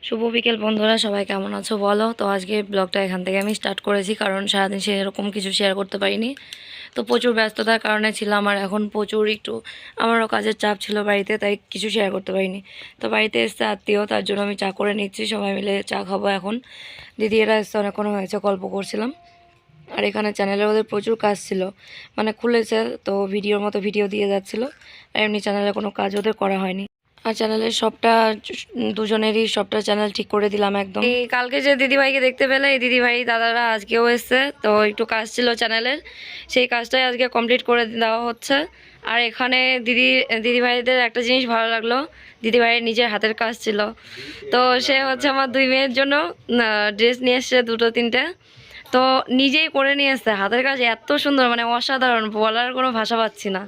শুভ বিকেল বন্ধুরা, সবাই কেমন আছো বলো। তো আজকে ব্লগটা এখান থেকে আমি স্টার্ট করেছি, কারণ সারাদিন সেরকম কিছু শেয়ার করতে পারিনি। তো প্রচুর ব্যস্ততার কারণে ছিলাম, আর এখন প্রচুর একটু আমারও কাজের চাপ ছিল বাড়িতে, তাই কিছু শেয়ার করতে পারিনি। তো বাড়িতে এসছে আত্মীয়, তার জন্য আমি চা করে নিচ্ছি, সবাই মিলে চা খাবো এখন। দিদি এরা এসছে, অনেকক্ষণ হয়েছে, গল্প করছিলাম। আর এখানে চ্যানেলে ওদের প্রচুর কাজ ছিল, মানে খুলেছে তো ভিডিওর মতো ভিডিও দিয়ে যাচ্ছিলো, আর এমনি চ্যানেলে কোনো কাজ ওদের করা হয়নি। আর চ্যানেলের সবটা দুজনেরই সবটা চ্যানেল ঠিক করে দিলাম একদম। এই কালকে যে দিদিভাইকে দেখতে পেলে, এই দিদিভাই দাদারা আজকেও এসছে, তো একটু কাজ ছিল চ্যানেলের, সেই কাজটাই আজকে কমপ্লিট করে দেওয়া হচ্ছে। আর এখানে দিদিভাইদের একটা জিনিস ভালো লাগলো, দিদিভাইয়ের নিজের হাতের কাজ ছিল। তো সে হচ্ছে আমার দুই মেয়ের জন্য ড্রেস নিয়ে এসছে, দুটো তিনটে। তো নিজেই করে নিয়ে এসছে, হাতের কাজ এত সুন্দর, মানে অসাধারণ, বলার কোনো ভাষা পাচ্ছি না।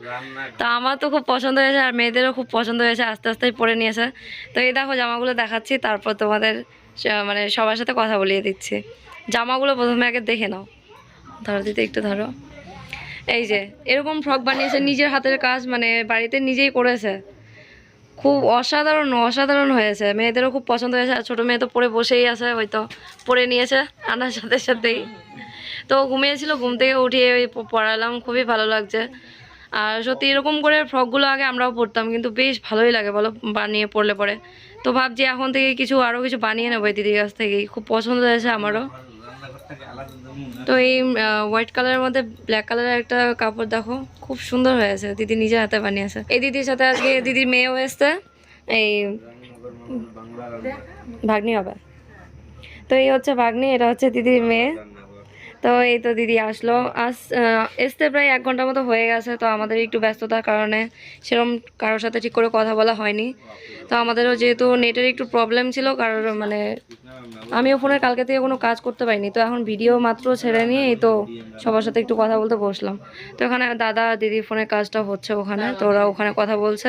তো আমার তো খুব পছন্দ হয়েছে, আর মেয়েদেরও খুব পছন্দ হয়েছে, আস্তে আস্তে পরে নিয়েছে। তো এই দেখো জামাগুলো দেখাচ্ছি, তারপর তোমাদের মানে সবার সাথে কথা বলিয়ে দিচ্ছি। জামাগুলো প্রথমে আগে দেখে নাও, ধরো দিতে একটু ধরো। এই যে এরকম ফ্রক বানিয়েছে, নিজের হাতের কাজ, মানে বাড়িতে নিজেই করেছে। খুব অসাধারণ অসাধারণ হয়েছে, মেয়েদেরও খুব পছন্দ হয়েছে। আর ছোটো মেয়ে তো পরে বসেই আছে, হয়তো পরে নিয়েছে আনার সাথে সাথেই। তো ঘুমিয়েছিল, ঘুম থেকে উঠিয়ে ওই পড়ালাম, খুবই ভালো লাগছে। আর সত্যি এরকম করে ফ্রকগুলো আগে আমরাও পরতাম, কিন্তু বেশ ভালোই লাগে বলো বানিয়ে পরলে পরে। তো ভাবছি এখন থেকে কিছু আরও কিছু বানিয়ে নেবো এই দিদির কাছ থেকেই, খুব পছন্দ হয়েছে আমারও। তো এই হোয়াইট কালারের মধ্যে ব্ল্যাক কালারের একটা কাপড় দেখো, খুব সুন্দর হয়েছে, দিদি নিজের হাতে বানিয়েছে। এই দিদির সাথে আজকে দিদির মেয়েও এসছে, এই ভাগ্নি হবে। তো এই হচ্ছে ভাগ্নি, এটা হচ্ছে দিদির মেয়ে। তো এই তো দিদি আসলো, আসতে প্রায় 1 ঘন্টার মতো হয়ে গেছে। তো আমাদের একটু ব্যস্ততার কারণে সেরকম কারোর সাথে ঠিক করে কথা বলা হয়নি। তো আমাদেরও যেহেতু নেটের একটু প্রবলেম ছিল, কারোর মানে আমিও ফোনের কালকে থেকে কোনো কাজ করতে পারিনি। তো এখন ভিডিও মাত্র ছেড়ে নিয়ে এই তো সবার সাথে একটু কথা বলতে বসলাম। তো এখানে দাদা দিদি ফোনের কাজটা হচ্ছে ওখানে, তো ওরা ওখানে কথা বলছে।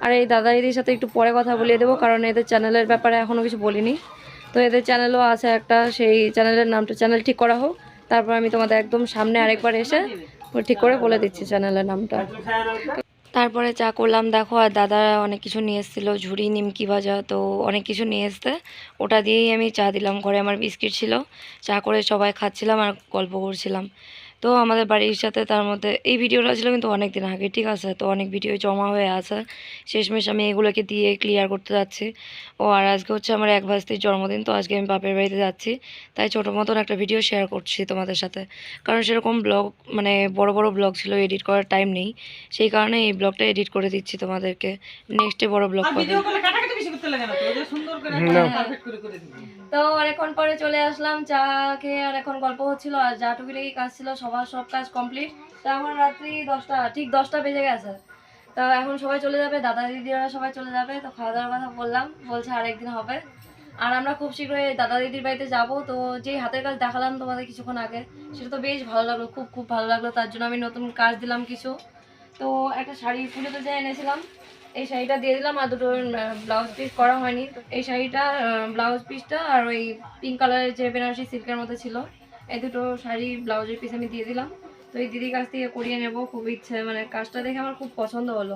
আর এই দাদা দিদির সাথে একটু পরে কথা বলিয়ে দেবো, কারণ এদের চ্যানেলের ব্যাপারে এখনও কিছু বলিনি। তো এদের চ্যানেলও আছে একটা, সেই চ্যানেলের নামটা, চ্যানেল ঠিক করা হোক, তারপর আমি তোমাদের একদম সামনে আরেকবার এসে ঠিক করে বলে দিচ্ছি চ্যানেলের নামটা। তারপরে চা করলাম দেখো, আর দাদা অনেক কিছু নিয়ে এসেছিলো, ঝুড়ি, নিমকি ভাজা, তো অনেক কিছু নিয়ে এসছে। ওটা দিয়েই আমি চা দিলাম, ঘরে আমার বিস্কিট ছিল, চা করে সবাই খাচ্ছিলাম আর গল্প করছিলাম। তো আমাদের বাড়ির সাথে তার মধ্যে এই ভিডিওটা ছিল কিন্তু অনেক দিন আগে, ঠিক আছে, তো অনেক ভিডিও জমা হয়ে আছে, শেষমেশ আমি এগুলোকে দিয়ে ক্লিয়ার করতে যাচ্ছি। ও আর আজকে হচ্ছে আমার এক ভাস্তির জন্মদিন, তো আজকে আমি বাপের বাড়িতে যাচ্ছি, তাই ছোটো মতন একটা ভিডিও শেয়ার করছি তোমাদের সাথে। কারণ সেরকম ব্লগ, মানে বড় বড় ব্লগ ছিল, এডিট করার টাইম নেই, সেই কারণে এই ব্লগটা এডিট করে দিচ্ছি তোমাদেরকে। নেক্সটে বড় ব্লগ পাবে। তো অনেকক্ষণ পরে চলে আসলাম চা খেয়ে, আর এখন গল্প হচ্ছিল, আর যা টুকিটাকি কাজ ছিল সবার সব কাজ কমপ্লিট। তো এখন রাত্রি 10টা, ঠিক 10টা বেজে গেছে। তো এখন সবাই চলে যাবে, দাদা দিদিরা সবাই চলে যাবে। তো খাওয়া দাওয়ার কথা বললাম, বলছে আরেকদিন হবে। আর আমরা খুব শীঘ্রই দাদা দিদির বাড়িতে যাব। তো যেই হাতের কাজ দেখালাম তোমাদের কিছুক্ষণ আগে, সেটা তো বেশ ভালো লাগলো, খুব খুব ভালো লাগলো। তার জন্য আমি নতুন কাজ দিলাম কিছু। তো একটা শাড়ি পুজোতে যে এনেছিলাম, এই শাড়িটা দিয়ে দিলাম, আর দুটো ব্লাউজ পিস করা হয়নি। এই শাড়িটা ব্লাউজ পিসটা, আর ওই পিঙ্ক কালারের যে বেনারসি সিল্কের মধ্যে ছিল, এই দুটো শাড়ি ব্লাউজের পিস আমি দিয়ে দিলাম। তো এই দিদির কাছ থেকে করিয়ে নেবো, খুব ইচ্ছে, মানে কাজটা দেখে আমার খুব পছন্দ হলো।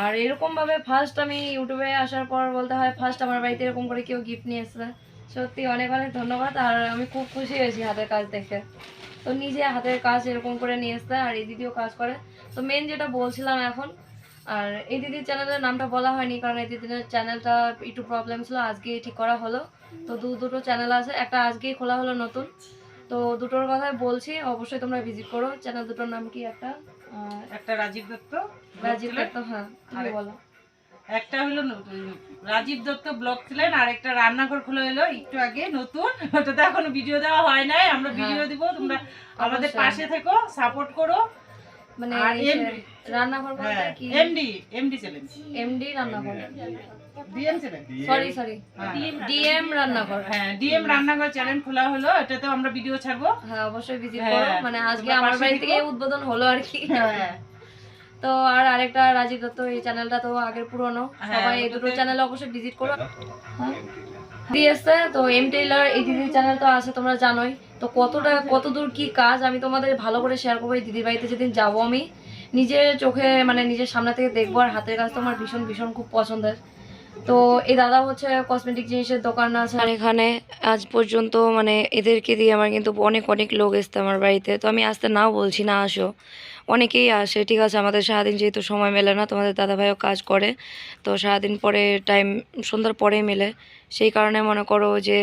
আর এরকমভাবে ফার্স্ট আমি ইউটিউবে আসার পর বলতে হয়, ফার্স্ট আমার বাড়িতে এরকম করে কেউ গিফট নিয়ে এসেছে, সত্যি অনেক অনেক ধন্যবাদ। আর আমি খুব খুশি হয়েছি হাতের কাজ দেখে। তো নিজে হাতের কাজ এরকম করে নিয়ে এসছে, আর এই দিদিও কাজ করে। তো মেন যেটা বলছিলাম এখন, আর এই দিদির চ্যানেলের নামটা বলা হয়নি, কারণ এই দিদির চ্যানেলটা একটু প্রবলেম ছিল, আজকেই ঠিক করা হলো। তো দুটো চ্যানেল আছে, একটা আজকেই খোলা হলো নতুন। তো দুটোর কথাই বলছি, অবশ্যই তোমরা ভিজিট করো। চ্যানেল দুটোর নাম কি? একটা একটা রাজীব দত্ত, হ্যাঁ তুমি বলো। একটা হলো রাজীব দত্ত ব্লগ ছিলেন, আর একটা রান্নাঘর খোলা হলো একটু আগে নতুন, ওটাতে এখনো ভিডিও দেওয়া হয় নাই, আমরা ভিডিও দিব, তোমরা আমাদের পাশে থেকো, সাপোর্ট করো। মানে রান্নাঘর বলতে কি? এমডি চ্যানেল, এমডি রান্নাঘর, ডিএম চ্যানেল, সরি ডিএম রান্নাঘর। হ্যাঁ, ডিএম রান্নাঘর চ্যানেল খোলা হলো, এটাতেও আমরা ভিডিও ছাড়বো। হ্যাঁ অবশ্যই ভিজিট করো, মানে আজকে আমার বাড়ি থেকে উদ্বোধন হলো আর কি। হ্যাঁ। তো আর আরেকটা রাজীব দত্ত, এই চ্যানেলটা তো আগের পুরনো, সবাই এই দুটো চ্যানেলে অবশ্যই ভিজিট করো। দিয়েছে তো এম টেইলার, এই দিদির চ্যানেল তো আছে তোমরা জানোই। তো কতদূর কি কাজ আমি তোমাদের ভালো করে শেয়ার করবো। এই দিদির বাড়িতে যেদিন যাবো, আমি নিজের চোখে, মানে নিজের সামনে থেকে দেখবো। আর হাতের কাজ তো আমার ভীষণ ভীষণ খুব পছন্দের। তো এই দাদা হচ্ছে কসমেটিক জিনিসের দোকান আছে আর এখানে আজ পর্যন্ত মানে এদেরকে দিয়ে আমার কিন্তু অনেক অনেক লোক এসছে আমার বাড়িতে। তো আমি আসতে নাও বলছি না, আসো, অনেকেই আসে। ঠিক আছে, আমাদের সারাদিন যেহেতু সময় মেলে না, তোমাদের দাদাভাইও কাজ করে, তো সারাদিন পরে টাইম সন্ধ্যার পরেই মেলে, সেই কারণে মনে করো যে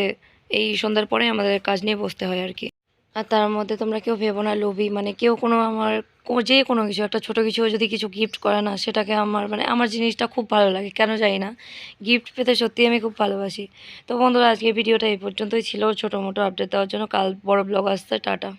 এই সন্ধ্যার পরে আমাদের কাজ নিয়ে বসতে হয় আর কি। আর তার মধ্যে তোমরা কেউ ভেবো না লোভী, মানে কেউ কোনো আমার যে কোনো কিছু একটা ছোটো কিছু যদি কিছু গিফট করে না, সেটাকে আমার মানে আমার জিনিসটা খুব ভালো লাগে, কেন জানি না, গিফট পেতে সত্যি আমি খুব ভালোবাসি। তো বন্ধুরা, আজকে ভিডিওটা এই পর্যন্তই ছিল, ছোটো মোটো আপডেট দেওয়ার জন্য। কাল বড় ব্লগ আসছে, টাটা।